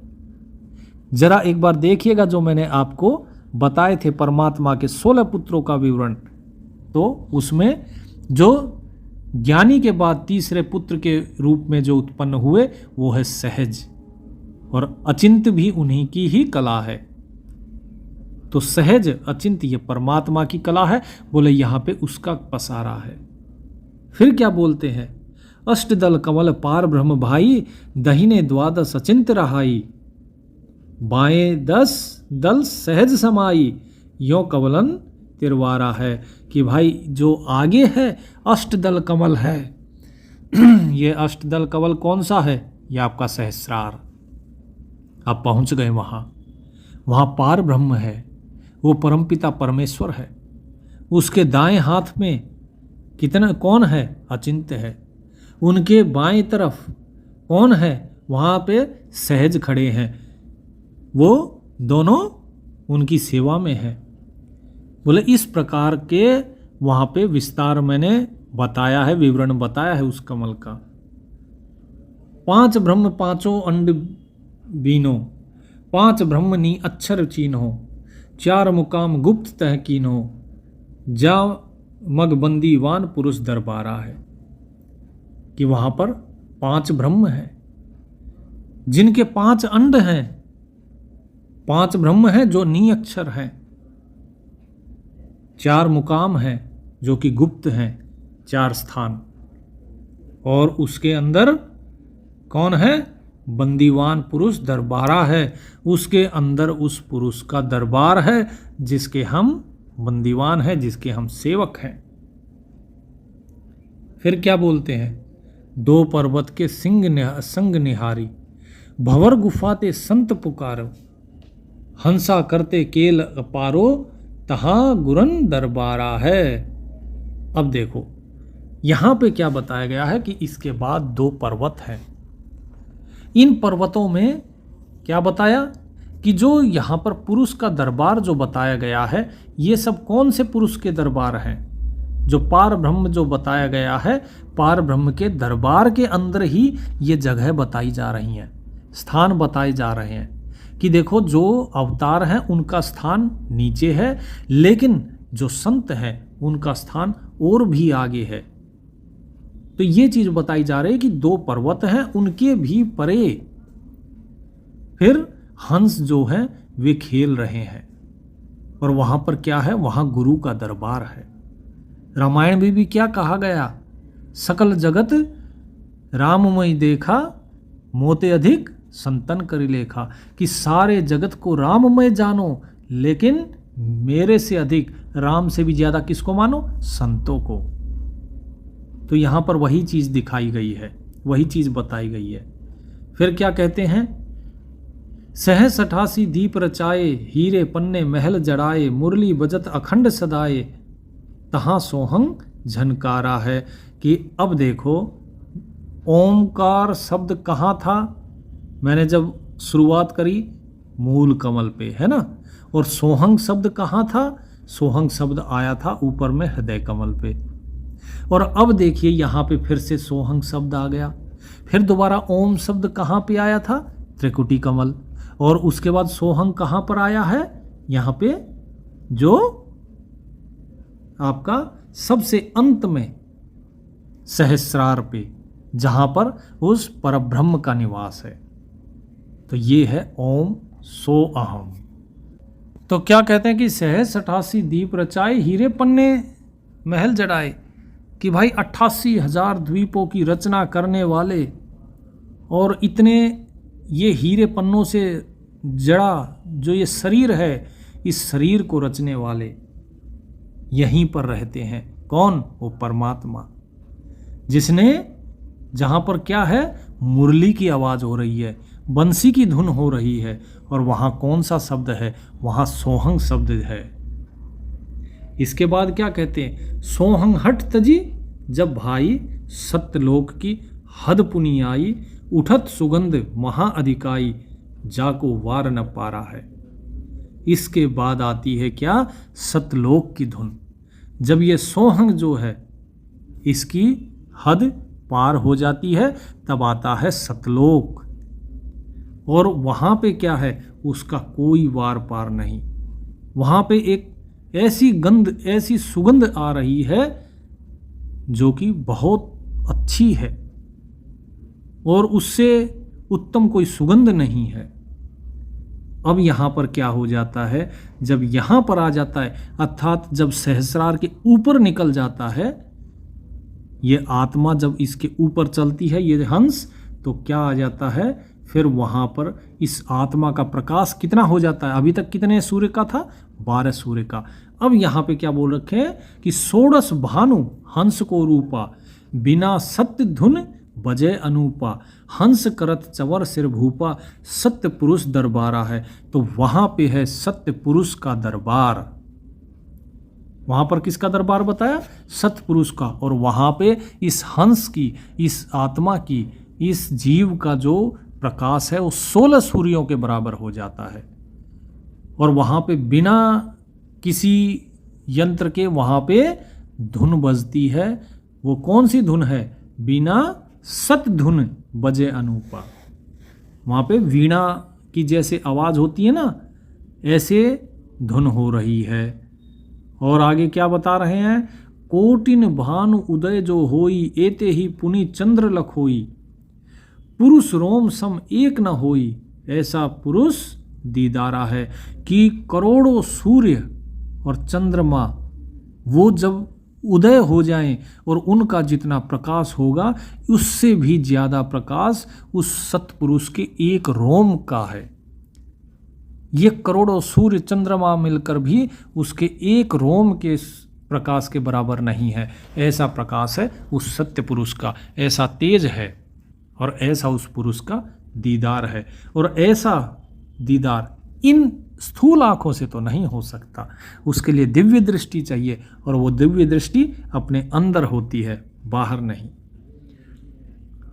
जरा एक बार देखिएगा, जो मैंने आपको बताए थे परमात्मा के 16 पुत्रों का विवरण, तो उसमें जो ज्ञानी के बाद तीसरे पुत्र के रूप में जो उत्पन्न हुए वो है सहज, और अचिंत्य भी उन्हीं की ही कला है। तो सहज अचिंत्य ये परमात्मा की कला है। बोले यहाँ पे उसका पसारा है। फिर क्या बोलते हैं? अष्टदल कमल पार ब्रह्म भाई, दहिने द्वादश अचिंत्य रहाई, बाएं 10 दल सहज समाई, यो कवलन तिरवारा है। कि भाई जो आगे है अष्टदल कमल है। ये अष्टदल कमल कौन सा है? ये आपका सहस्रार। आप पहुंच गए वहाँ पार ब्रह्म है, वो परमपिता परमेश्वर है। उसके दाएं हाथ में कितना कौन है? अचिंत्य है। उनके बाएं तरफ कौन है? वहाँ पे सहज खड़े हैं। वो दोनों उनकी सेवा में है। बोले इस प्रकार के वहाँ पे विस्तार मैंने बताया है, विवरण बताया है उस कमल का। 5 ब्रह्म 5 अंड बीनो, 5 ब्रह्म नी अक्षर चीन्हो, 4 मुकाम गुप्त तह कीन्हो, जा मग बंदीवान पुरुष दरबारा है। कि वहाँ पर 5 ब्रह्म हैं जिनके 5 अंड हैं, 5 ब्रह्म हैं जो नी अक्षर हैं, 4 मुकाम हैं जो कि गुप्त हैं, 4 स्थान, और उसके अंदर कौन है? बंदीवान पुरुष दरबारा है। उसके अंदर उस पुरुष का दरबार है जिसके हम बंदीवान हैं, जिसके हम सेवक हैं। फिर क्या बोलते हैं? 2 पर्वत के संग निहारी, भंवर गुफा ते संत पुकारो, हंसा करते केल अपारो, तहाँ गुरन दरबारा है। अब देखो यहां पे क्या बताया गया है कि इसके बाद 2 पर्वत हैं। इन पर्वतों में क्या बताया कि जो यहां पर पुरुष का दरबार जो बताया गया है, ये सब कौन से पुरुष के दरबार हैं? जो पार ब्रह्म जो बताया गया है, पार ब्रह्म के दरबार के अंदर ही ये जगह बताई जा रही हैं, स्थान बताए जा रहे हैं। कि देखो जो अवतार हैं उनका स्थान नीचे है, लेकिन जो संत हैं उनका स्थान और भी आगे है। तो ये चीज बताई जा रही है कि 2 पर्वत हैं, उनके भी परे फिर हंस जो हैं वे खेल रहे हैं, और वहां पर क्या है? वहां गुरु का दरबार है। रामायण में भी क्या कहा गया? सकल जगत राममय देखा, मोते अधिक संतन करी लेखा। कि सारे जगत को राममय जानो, लेकिन मेरे से अधिक, राम से भी ज्यादा किसको मानो? संतों को। तो यहां पर वही चीज दिखाई गई है, वही चीज बताई गई है। फिर क्या कहते हैं? सहस 88 दीप रचाए, हीरे पन्ने महल जड़ाए, मुरली बजत अखंड सदाए, तहां सोहंग झनकारा है। कि अब देखो ओमकार शब्द कहाँ था? मैंने जब शुरुआत करी मूल कमल पे, है ना। और सोहंग शब्द कहाँ था? सोहंग शब्द आया था ऊपर में हृदय कमल पे। और अब देखिए यहाँ पे फिर से सोहंग शब्द आ गया। फिर दोबारा ओम शब्द कहाँ पे आया था? त्रिकुटी कमल। और उसके बाद सोहंग कहाँ पर आया है? यहाँ पे जो आपका सबसे अंत में सहस्रार पे, जहां पर उस परब्रह्म का निवास है। तो ये है ओम सो अहम। तो क्या कहते हैं कि सहस 88 दीप रचाए, हीरे पन्ने महल जड़ाए। कि भाई 88,000 द्वीपों की रचना करने वाले, और इतने ये हीरे पन्नों से जड़ा जो ये शरीर है, इस शरीर को रचने वाले यहीं पर रहते हैं। कौन? वो परमात्मा, जिसने जहां पर क्या है? मुरली की आवाज हो रही है, बंसी की धुन हो रही है, और वहां कौन सा शब्द है? वहां सोहंग शब्द है। इसके बाद क्या कहते हैं, सोहंग हट तजी, जब भाई सत्यलोक की हद पुनी आई, उठत सुगंध महा अधिकाई, जाको वार न पारा है। इसके बाद आती है क्या, सतलोक की धुन। जब ये सोहंग जो है इसकी हद पार हो जाती है तब आता है सतलोक, और वहाँ पे क्या है, उसका कोई वार पार नहीं। वहाँ पे एक ऐसी गंध, ऐसी सुगंध आ रही है जो कि बहुत अच्छी है और उससे उत्तम कोई सुगंध नहीं है। अब यहाँ पर क्या हो जाता है, जब यहाँ पर आ जाता है, अर्थात जब सहस्रार के ऊपर निकल जाता है, ये आत्मा जब इसके ऊपर चलती है, ये हंस, तो क्या आ जाता है, फिर वहाँ पर इस आत्मा का प्रकाश कितना हो जाता है, अभी तक कितने सूर्य का था, 12 सूर्य का। अब यहाँ पे क्या बोल रखे हैं कि षोडश भानु हंस को रूपा, बिना सत्य धुन बजे अनूपा, हंस करत चवर सिर भूपा, सत्य पुरुष दरबारा है। तो वहां पे है सत्य पुरुष का दरबार। वहां पर किसका दरबार बताया, सत्य पुरुष का। और वहां पे इस हंस की, इस आत्मा की, इस जीव का जो प्रकाश है वो 16 सूर्यों के बराबर हो जाता है। और वहां पे बिना किसी यंत्र के वहां पे धुन बजती है। वो कौन सी धुन है, बिना सत धुन बजे अनूपा। वहाँ पे वीणा की जैसे आवाज़ होती है ना, ऐसे धुन हो रही है। और आगे क्या बता रहे हैं, कोटिन भानु उदय जो होई, एते ही पुनि चंद्र लखोई, पुरुष रोम सम एक न होई, ऐसा पुरुष दीदारा है। कि करोड़ों सूर्य और चंद्रमा वो जब उदय हो जाएं और उनका जितना प्रकाश होगा उससे भी ज़्यादा प्रकाश उस सत्पुरुष के एक रोम का है। ये करोड़ों सूर्य चंद्रमा मिलकर भी उसके एक रोम के प्रकाश के बराबर नहीं है। ऐसा प्रकाश है उस सत्य पुरुष का, ऐसा तेज है और ऐसा उस पुरुष का दीदार है। और ऐसा दीदार इन स्थूल आंखों से तो नहीं हो सकता, उसके लिए दिव्य दृष्टि चाहिए। और वो दिव्य दृष्टि अपने अंदर होती है, बाहर नहीं।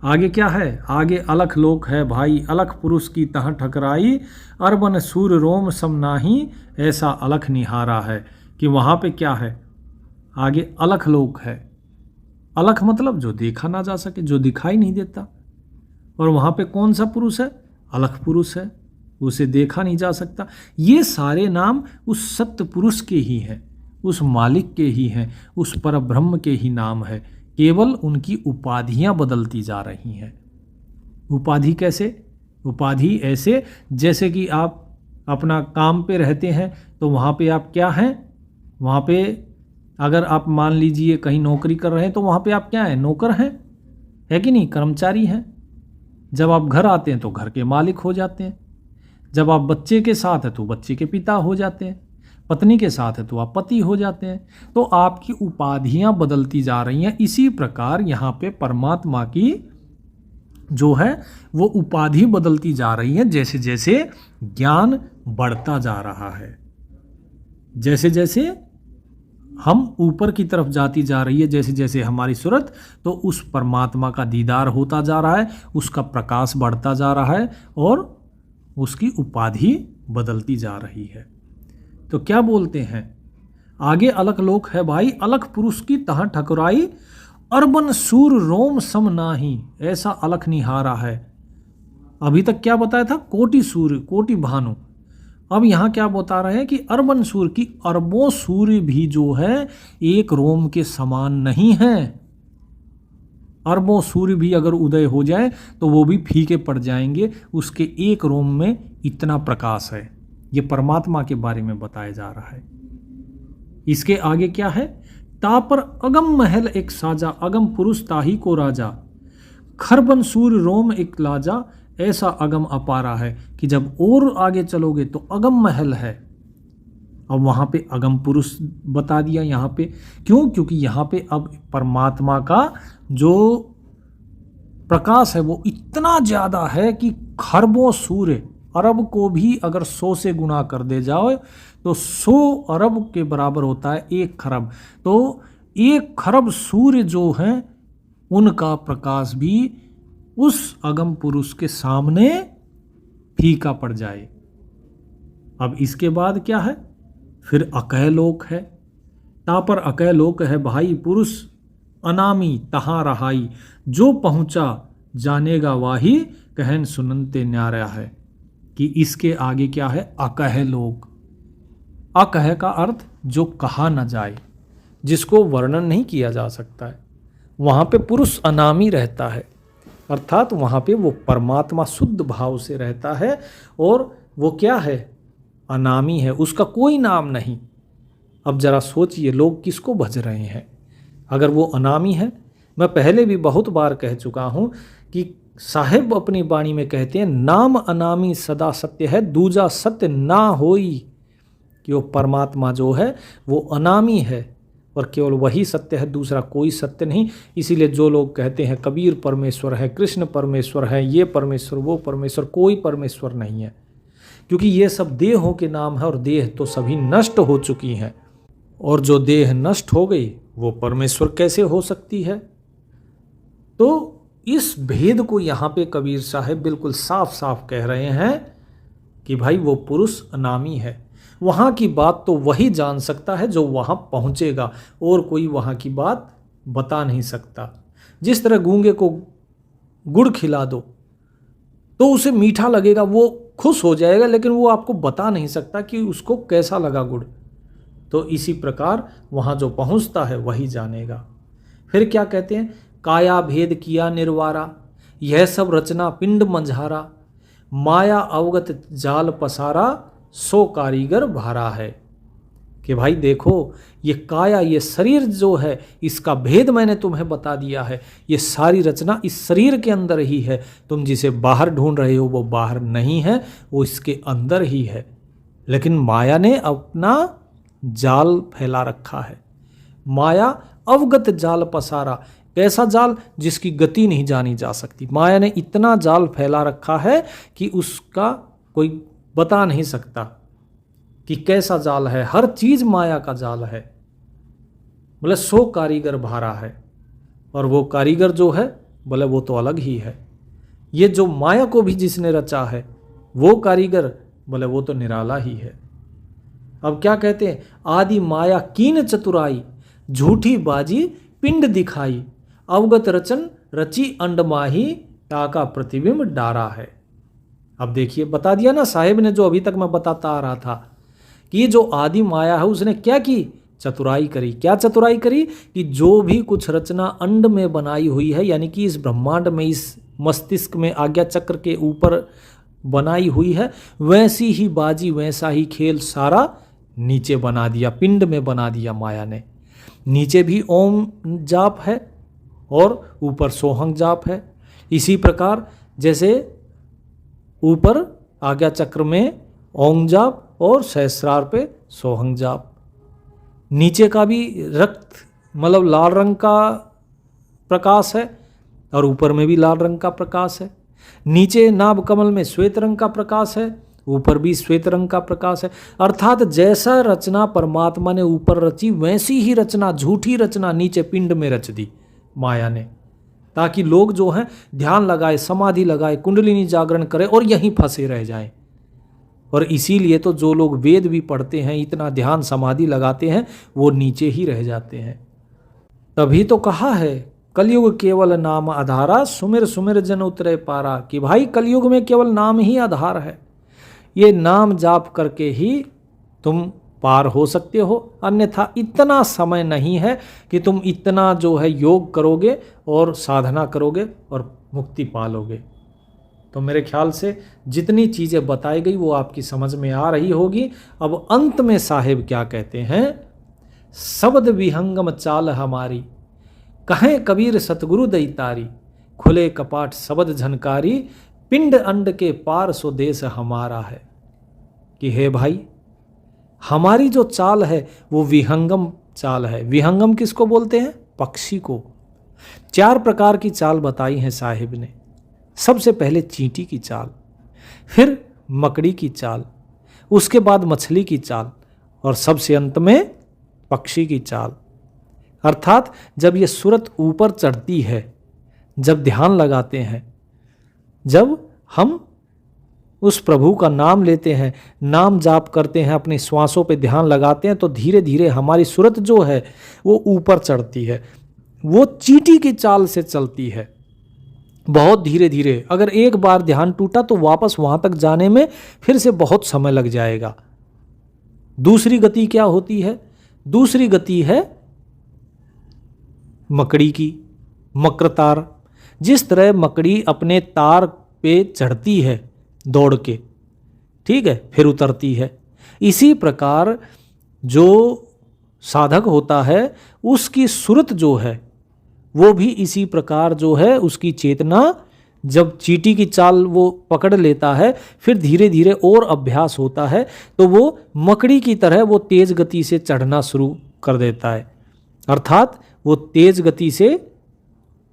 आगे क्या है, आगे अलख लोक है भाई, अलख पुरुष की तह ठकराई, अरबन सूर्य रोम सम नाही, ऐसा अलख निहारा है। कि वहाँ पे क्या है, आगे अलख लोक है। अलख मतलब जो देखा ना जा सके, जो दिखाई नहीं देता। और वहाँ पे कौन सा पुरुष है, अलख पुरुष है, उसे देखा नहीं जा सकता। ये सारे नाम उस सत्य पुरुष के ही हैं, उस मालिक के ही हैं, उस परब्रह्म के ही नाम है। केवल उनकी उपाधियां बदलती जा रही हैं। उपाधि कैसे, उपाधि ऐसे जैसे कि आप अपना काम पे रहते हैं तो वहाँ पे आप क्या हैं, वहाँ पे अगर आप मान लीजिए कहीं नौकरी कर रहे हैं तो वहाँ पे आप क्या हैं, नौकर हैं, है कि नहीं, कर्मचारी हैं। जब आप घर आते हैं तो घर के मालिक हो जाते हैं। जब आप बच्चे के साथ है तो बच्चे के पिता हो जाते हैं, पत्नी के साथ है तो आप पति हो जाते हैं। तो आपकी उपाधियां बदलती जा रही हैं। इसी प्रकार यहाँ पे परमात्मा की जो है वो उपाधि बदलती जा रही है। जैसे जैसे ज्ञान बढ़ता जा रहा है, जैसे जैसे हम ऊपर की तरफ जाती जा रही है, जैसे जैसे हमारी सूरत, तो उस परमात्मा का दीदार होता जा रहा है, उसका प्रकाश बढ़ता जा रहा है और उसकी उपाधि बदलती जा रही है। तो क्या बोलते हैं आगे, अलख लोक है भाई, अलख पुरुष की तह ठकुराई, अरबन सूर रोम सम नाही, ऐसा अलख निहारा है। अभी तक क्या बताया था, कोटि सूर्य, कोटि भानु। अब यहाँ क्या बता रहे हैं कि अरबन सूर्य की अरबों सूर्य भी जो है एक रोम के समान नहीं है। अरबों सूर्य भी अगर उदय हो जाए तो वो भी फीके पड़ जाएंगे, उसके एक रोम में इतना प्रकाश है। ये परमात्मा के बारे में बताया जा रहा है। इसके आगे क्या है, तापर अगम महल एक साजा, अगम पुरुष ताही को राजा, खरबन सूर्य रोम एक लाजा, ऐसा अगम अपारा है। कि जब और आगे चलोगे तो अगम महल है। अब वहाँ पे अगम पुरुष बता दिया यहाँ पे, क्यों, क्योंकि यहाँ पे अब परमात्मा का जो प्रकाश है वो इतना ज़्यादा है कि खरबों सूर्य अरब को भी अगर 100 से गुणा कर दे जाओ तो 100 अरब के बराबर होता है 1 खरब। तो 1 खरब सूर्य जो है उनका प्रकाश भी उस अगम पुरुष के सामने फीका पड़ जाए। अब इसके बाद क्या है, फिर अकह लोक है। ता पर अकह लोक है भाई पुरुष अनामी तहां रहाई, जो पहुंचा जानेगा वाही कहन सुनते न्यारा है। कि इसके आगे क्या है, अकह लोक। अकह का अर्थ जो कहा न जाए, जिसको वर्णन नहीं किया जा सकता है। वहाँ पे पुरुष अनामी रहता है, अर्थात वहाँ पे वो परमात्मा शुद्ध भाव से रहता है और वो क्या है, अनामी है, उसका कोई नाम नहीं। अब जरा सोचिए लोग किसको भज रहे हैं अगर वो अनामी है। मैं पहले भी बहुत बार कह चुका हूँ कि साहिब अपनी वाणी में कहते हैं नाम अनामी सदा सत्य है, दूजा सत्य ना होई। कि वो परमात्मा जो है वो अनामी है और केवल वही सत्य है, दूसरा कोई सत्य नहीं। इसीलिए जो लोग कहते हैं कबीर परमेश्वर है, कृष्ण परमेश्वर है, ये परमेश्वर वो परमेश्वर, कोई परमेश्वर नहीं है, क्योंकि ये सब देहों के नाम है और देह तो सभी नष्ट हो चुकी हैं। और जो देह नष्ट हो गई वो परमेश्वर कैसे हो सकती है। तो इस भेद को यहाँ पे कबीर साहब बिल्कुल साफ साफ कह रहे हैं कि भाई वो पुरुष अनामी है। वहाँ की बात तो वही जान सकता है जो वहाँ पहुँचेगा, और कोई वहाँ की बात बता नहीं सकता। जिस तरह गूंगे को गुड़ खिला दो तो उसे मीठा लगेगा, वो खुश हो जाएगा, लेकिन वो आपको बता नहीं सकता कि उसको कैसा लगा गुड़। तो इसी प्रकार वहाँ जो पहुँचता है वही जानेगा। फिर क्या कहते हैं, काया भेद किया निर्वारा, यह सब रचना पिंड मंझारा, माया अवगत जाल पसारा, सो कारीगर भारा है। कि भाई देखो ये काया, ये शरीर जो है इसका भेद मैंने तुम्हें बता दिया है। ये सारी रचना इस शरीर के अंदर ही है। तुम जिसे बाहर ढूंढ रहे हो वो बाहर नहीं है, वो इसके अंदर ही है। लेकिन माया ने अपना जाल फैला रखा है। माया अवगत जाल पसारा, कैसा जाल, जिसकी गति नहीं जानी जा सकती। माया ने इतना जाल फैला रखा है कि उसका कोई बता नहीं सकता कि कैसा जाल है। हर चीज माया का जाल है। बोले सो कारीगर भारा है, और वो कारीगर जो है बोले वो तो अलग ही है। ये जो माया को भी जिसने रचा है वो कारीगर बोले वो तो निराला ही है। अब क्या कहते हैं, आदि माया कीन चतुराई, झूठी बाजी पिंड दिखाई, अवगत रचन रची अंडमाही, टाका प्रतिबिंब डारा है। अब देखिए बता दिया ना साहेब ने, जो अभी तक मैं बताता आ रहा था कि ये जो आदि माया है उसने क्या की, चतुराई करी। क्या चतुराई करी कि जो भी कुछ रचना अंड में बनाई हुई है, यानी कि इस ब्रह्मांड में, इस मस्तिष्क में, आज्ञा चक्र के ऊपर बनाई हुई है, वैसी ही बाजी वैसा ही खेल सारा नीचे बना दिया, पिंड में बना दिया माया ने। नीचे भी ओम जाप है और ऊपर सोहंग जाप है। इसी प्रकार जैसे ऊपर आज्ञा चक्र में ओम जाप और सहस्रार पे सोहंग जाप, नीचे का भी रक्त मतलब लाल रंग का प्रकाश है और ऊपर में भी लाल रंग का प्रकाश है। नीचे नाभ कमल में श्वेत रंग का प्रकाश है, ऊपर भी श्वेत रंग का प्रकाश है। अर्थात जैसा रचना परमात्मा ने ऊपर रची वैसी ही रचना, झूठी रचना नीचे पिंड में रच दी माया ने, ताकि लोग जो हैं ध्यान लगाए, समाधि लगाए, कुंडलिनी जागरण करें और यहीं फंसे रह जाएं। और इसीलिए तो जो लोग वेद भी पढ़ते हैं, इतना ध्यान समाधि लगाते हैं, वो नीचे ही रह जाते हैं। तभी तो कहा है कलयुग केवल नाम आधारा, सुमिर सुमिर जन उतरे पारा। कि भाई कलयुग में केवल नाम ही आधार है। ये नाम जाप करके ही तुम पार हो सकते हो, अन्यथा इतना समय नहीं है कि तुम इतना जो है योग करोगे और साधना करोगे और मुक्ति पालोगे। तो मेरे ख्याल से जितनी चीज़ें बताई गई वो आपकी समझ में आ रही होगी। अब अंत में साहेब क्या कहते हैं, शब्द विहंगम चाल हमारी, कहें कबीर सतगुरु दैतारी, खुले कपाट शब्द झनकारी, पिंड अंड के पार सो देश हमारा है। कि हे भाई हमारी जो चाल है वो विहंगम चाल है। विहंगम किसको बोलते हैं, पक्षी को। 4 प्रकार की चाल बताई है साहिब ने। सबसे पहले चींटी की चाल, फिर मकड़ी की चाल, उसके बाद मछली की चाल और सबसे अंत में पक्षी की चाल। अर्थात जब ये सूरत ऊपर चढ़ती है, जब ध्यान लगाते हैं, जब हम उस प्रभु का नाम लेते हैं, नाम जाप करते हैं, अपनी श्वासों पे ध्यान लगाते हैं, तो धीरे धीरे हमारी सूरत जो है वो ऊपर चढ़ती है। वो चींटी की चाल से चलती है, बहुत धीरे धीरे। अगर एक बार ध्यान टूटा तो वापस वहां तक जाने में फिर से बहुत समय लग जाएगा। दूसरी गति क्या होती है? दूसरी गति है मकड़ी की, मकर तार। जिस तरह मकड़ी अपने तार पे चढ़ती है दौड़ के, ठीक है, फिर उतरती है, इसी प्रकार जो साधक होता है उसकी सूरत जो है वो भी इसी प्रकार जो है, उसकी चेतना जब चींटी की चाल वो पकड़ लेता है, फिर धीरे धीरे और अभ्यास होता है तो वो मकड़ी की तरह वो तेज गति से चढ़ना शुरू कर देता है। अर्थात वो तेज गति से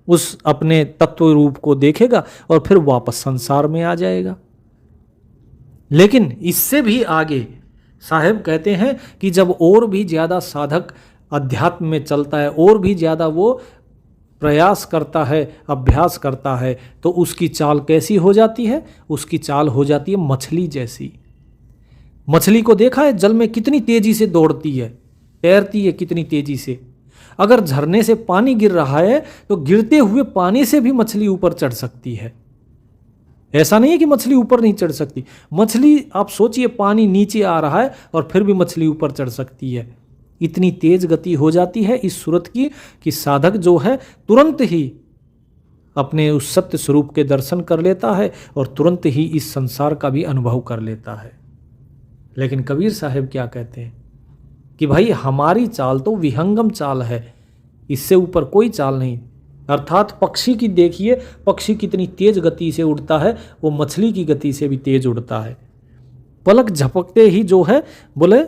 उस अपने तत्व रूप को देखेगा और फिर वापस संसार में आ जाएगा। लेकिन इससे भी आगे साहब कहते हैं कि जब और भी ज़्यादा साधक अध्यात्म में चलता है, और भी ज़्यादा वो प्रयास करता है, अभ्यास करता है, तो उसकी चाल कैसी हो जाती है? उसकी चाल हो जाती है मछली जैसी। मछली को देखा है जल में कितनी तेजी से दौड़ती है, तैरती है कितनी तेजी से। अगर झरने से पानी गिर रहा है तो गिरते हुए पानी से भी मछली ऊपर चढ़ सकती है। ऐसा नहीं है कि मछली ऊपर नहीं चढ़ सकती। मछली, आप सोचिए, पानी नीचे आ रहा है और फिर भी मछली ऊपर चढ़ सकती है। इतनी तेज गति हो जाती है इस सूरत की कि साधक जो है तुरंत ही अपने उस सत्य स्वरूप के दर्शन कर लेता है और तुरंत ही इस संसार का भी अनुभव कर लेता है। लेकिन कबीर साहब क्या कहते हैं कि भाई हमारी चाल तो विहंगम चाल है, इससे ऊपर कोई चाल नहीं। अर्थात पक्षी की देखिए, पक्षी कितनी तेज गति से उड़ता है, वो मछली की गति से भी तेज उड़ता है। पलक झपकते ही जो है बोले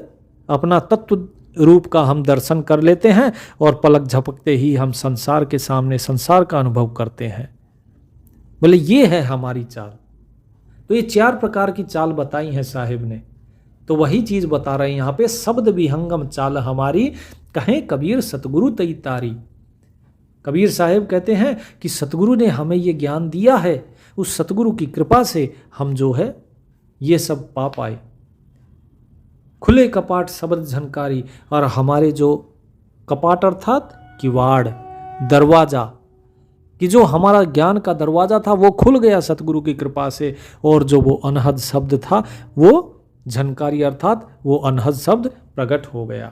अपना तत्व रूप का हम दर्शन कर लेते हैं और पलक झपकते ही हम संसार के सामने संसार का अनुभव करते हैं। बोले ये है हमारी चाल। तो ये 4 प्रकार की चाल बताई है साहिब ने। तो वही चीज बता रहे हैं यहाँ पे, शब्द विहंगम चाल हमारी, कहें कबीर सतगुरु तई तारी। कबीर साहब कहते हैं कि सतगुरु ने हमें ये ज्ञान दिया है, उस सतगुरु की कृपा से हम जो है ये सब पा पाए। खुले कपाट शब्द झनकारी, और हमारे जो कपाट अर्थात किवाड़, दरवाजा, कि जो हमारा ज्ञान का दरवाजा था वो खुल गया सतगुरु की कृपा से, और जो वो अनहद शब्द था वो झनकारी अर्थात वो अनहद शब्द प्रकट हो गया।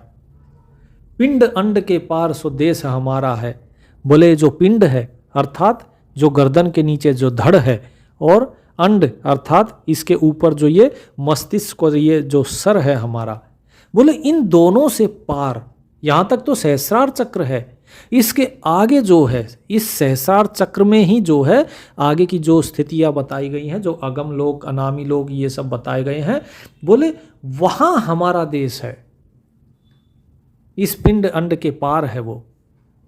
पिंड अंड के पार सो देश हमारा है। बोले जो पिंड है अर्थात जो गर्दन के नीचे जो धड़ है, और अंड अर्थात इसके ऊपर जो ये मस्तिष्क और ये जो सर है हमारा, बोले इन दोनों से पार, यहाँ तक तो सहस्रार चक्र है, इसके आगे जो है, इस सहस्रार चक्र में ही जो है आगे की जो स्थितियां बताई गई हैं, जो अगम लोक, अनामी लोक, ये सब बताए गए हैं, बोले वहां हमारा देश है। इस पिंड अंड के पार है वो,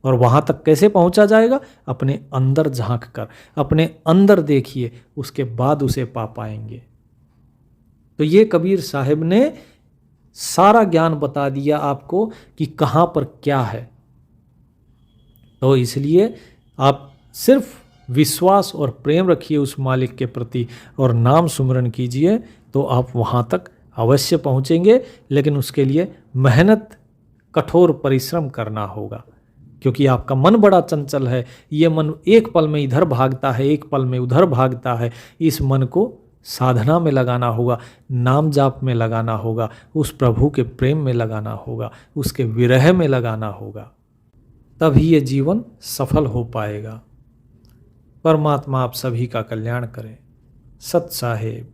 और वहां तक कैसे पहुंचा जाएगा? अपने अंदर झांक कर, अपने अंदर देखिए, उसके बाद उसे पा पाएंगे। तो ये कबीर साहब ने सारा ज्ञान बता दिया आपको कि कहां पर क्या है। तो इसलिए आप सिर्फ विश्वास और प्रेम रखिए उस मालिक के प्रति और नाम सुमरन कीजिए, तो आप वहाँ तक अवश्य पहुँचेंगे। लेकिन उसके लिए मेहनत, कठोर परिश्रम करना होगा, क्योंकि आपका मन बड़ा चंचल है। ये मन एक पल में इधर भागता है, एक पल में उधर भागता है। इस मन को साधना में लगाना होगा, नाम जाप में लगाना होगा, उस प्रभु के प्रेम में लगाना होगा, उसके विरह में लगाना होगा, तभी ये जीवन सफल हो पाएगा। परमात्मा आप सभी का कल्याण करे। सत साहेब।